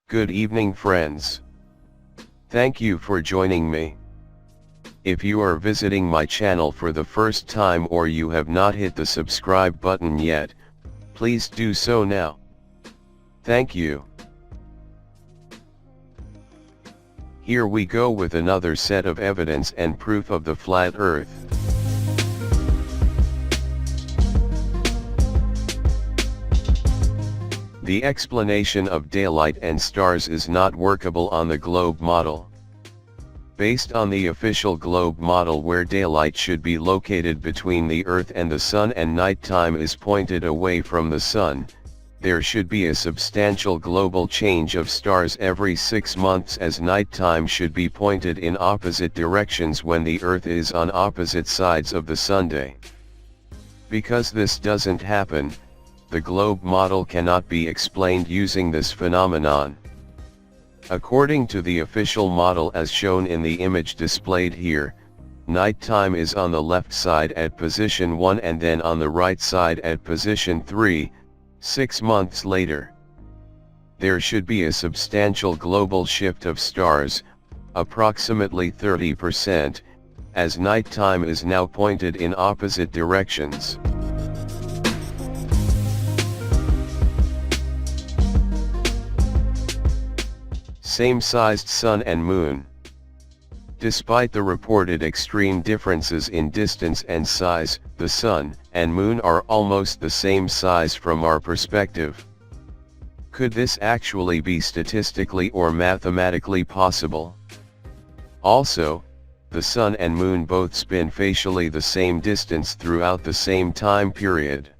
Good evening, friends. Thank you for joining me. If you are visiting my channel for the first time or you have not hit the subscribe button yet, please do so now. Thank you. Here we go with another set of evidence and proof of the flat Earth. The explanation of daylight and stars is not workable on the globe model. Based on the official globe model where daylight should be located between the Earth and the Sun and nighttime is pointed away from the Sun, there should be a substantial global change of stars every 6 months as nighttime should be pointed in opposite directions when the Earth is on opposite sides of the Sunday. Because this doesn't happen, the globe model cannot be explained using this phenomenon. According to the official model as shown in the image displayed here, nighttime is on the left side at position 1 and then on the right side at position 3, 6 months later. There should be a substantial global shift of stars, approximately 30%, as nighttime is now pointed in opposite directions. Same-sized Sun and Moon. Despite the reported extreme differences in distance and size, the Sun and Moon are almost the same size from our perspective. Could this actually be statistically or mathematically possible? Also, the Sun and Moon both spin facially the same distance throughout the same time period.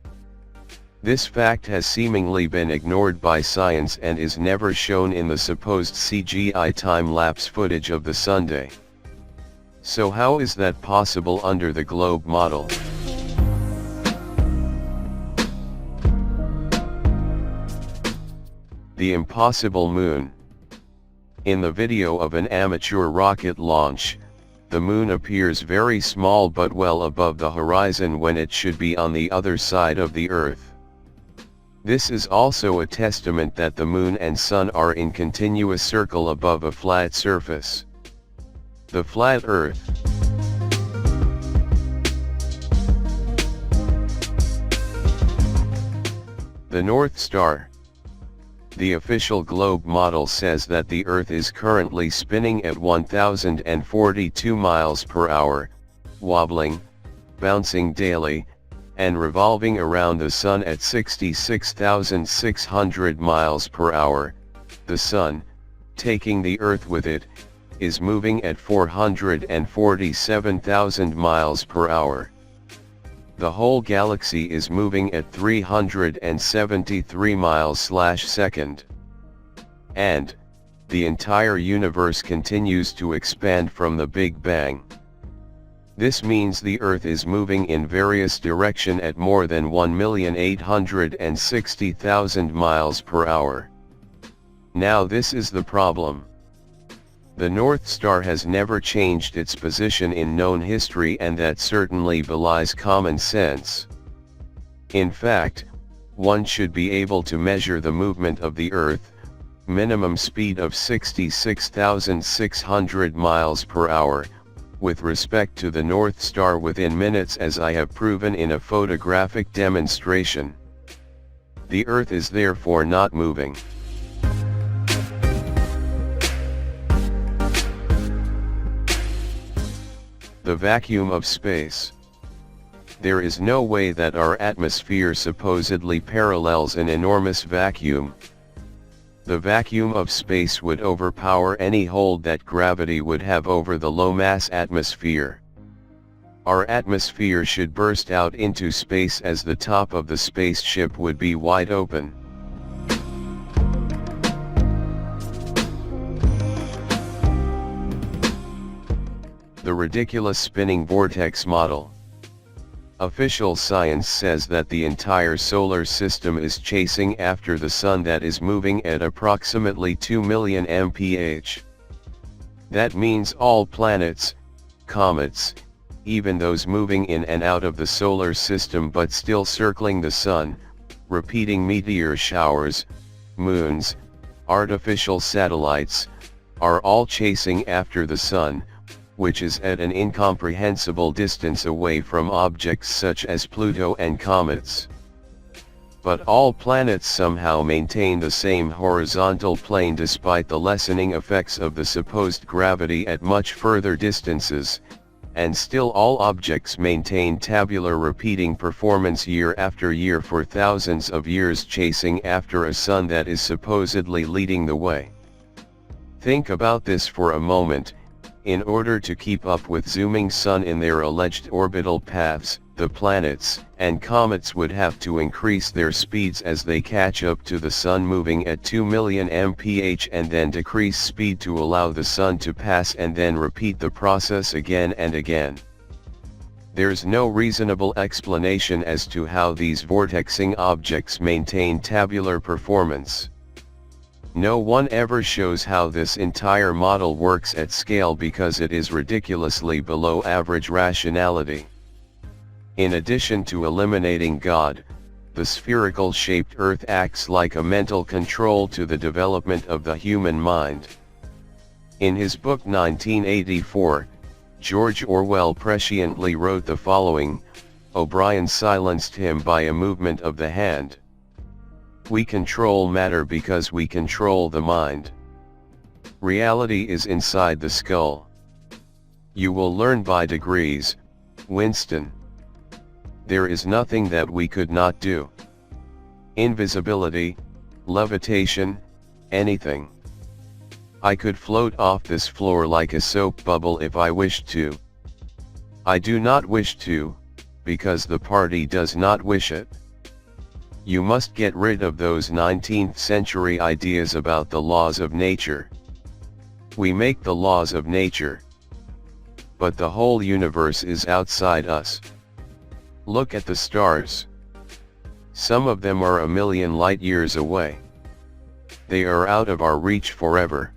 This fact has seemingly been ignored by science and is never shown in the supposed CGI time-lapse footage of the Sunday. So how is that possible under the globe model? The impossible moon. In the video of an amateur rocket launch, the moon appears very small but well above the horizon when it should be on the other side of the Earth. This is also a testament that the Moon and Sun are in continuous circle above a flat surface. The flat Earth. The North Star. The official globe model says that the Earth is currently spinning at 1042 miles per hour, wobbling, bouncing daily, and revolving around the Sun at 66,600 miles per hour. The Sun, taking the Earth with it, is moving at 447,000 miles per hour. The whole galaxy is moving at 373 miles/second. And, the entire universe continues to expand from the Big Bang. This means the Earth is moving in various directions at more than 1,860,000 miles per hour. Now this is the problem. The North Star has never changed its position in known history, and that certainly belies common sense. In fact, one should be able to measure the movement of the Earth, minimum speed of 66,600 miles per hour, with respect to the North Star within minutes, as I have proven in a photographic demonstration. The Earth is therefore not moving. The vacuum of space. There is no way that our atmosphere supposedly parallels an enormous vacuum. The vacuum of space would overpower any hold that gravity would have over the low-mass atmosphere. Our atmosphere should burst out into space as the top of the spaceship would be wide open. The ridiculous spinning vortex model. Official science says that the entire solar system is chasing after the Sun that is moving at approximately 2 million mph. That means all planets, comets, even those moving in and out of the solar system but still circling the Sun, repeating meteor showers, moons, artificial satellites, are all chasing after the Sun, which is at an incomprehensible distance away from objects such as Pluto and comets. But all planets somehow maintain the same horizontal plane despite the lessening effects of the supposed gravity at much further distances, and still all objects maintain tabular repeating performance year after year for thousands of years, chasing after a sun that is supposedly leading the way. Think about this for a moment. In order to keep up with zooming sun in their alleged orbital paths, the planets and comets would have to increase their speeds as they catch up to the sun moving at 2 million mph, and then decrease speed to allow the sun to pass, and then repeat the process again and again. There's no reasonable explanation as to how these vortexing objects maintain tabular performance. No one ever shows how this entire model works at scale because it is ridiculously below average rationality. In addition to eliminating God, the spherical-shaped Earth acts like a mental control to the development of the human mind. In his book 1984, George Orwell presciently wrote the following: O'Brien silenced him by a movement of the hand. We control matter because we control the mind. Reality is inside the skull. You will learn by degrees, Winston. There is nothing that we could not do. Invisibility, levitation, anything. I could float off this floor like a soap bubble if I wished to. I do not wish to, because the party does not wish it. You must get rid of those 19th century ideas about the laws of nature. We make the laws of nature. But the whole universe is outside us. Look at the stars. Some of them are a million light years away. They are out of our reach forever.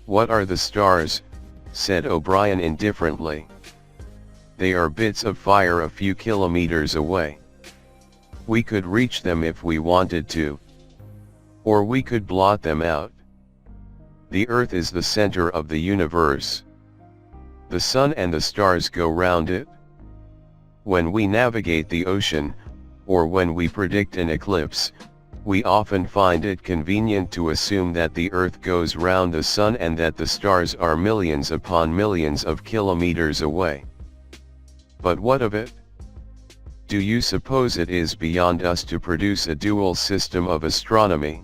What are the stars? Said O'Brien indifferently. They are bits of fire a few kilometers away. We could reach them if we wanted to. Or we could blot them out. The Earth is the center of the universe. The sun and the stars go round it. When we navigate the ocean, or when we predict an eclipse, we often find it convenient to assume that the Earth goes round the sun and that the stars are millions upon millions of kilometers away. But what of it? Do you suppose it is beyond us to produce a dual system of astronomy?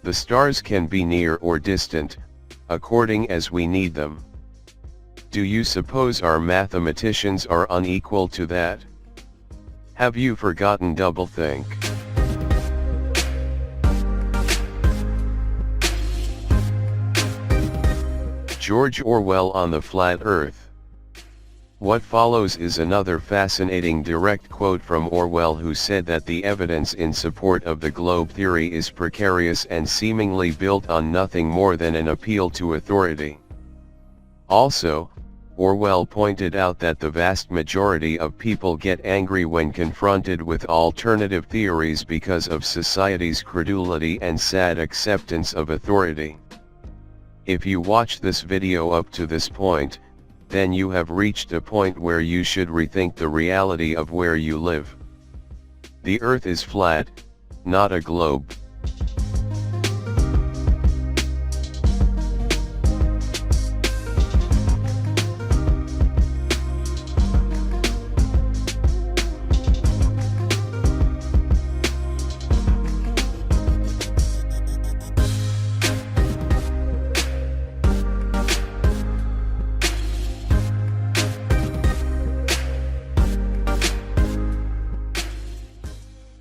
The stars can be near or distant, according as we need them. Do you suppose our mathematicians are unequal to that? Have you forgotten doublethink? George Orwell on the Flat Earth. What follows is another fascinating direct quote from Orwell, who said that the evidence in support of the globe theory is precarious and seemingly built on nothing more than an appeal to authority. Also, Orwell pointed out that the vast majority of people get angry when confronted with alternative theories because of society's credulity and sad acceptance of authority. If you watch this video up to this point, then you have reached a point where you should rethink the reality of where you live. The Earth is flat, not a globe.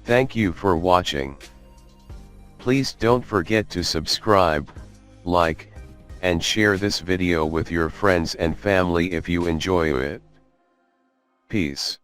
Thank you for watching. Please don't forget to subscribe, like, and share this video with your friends and family if you enjoy it. Peace.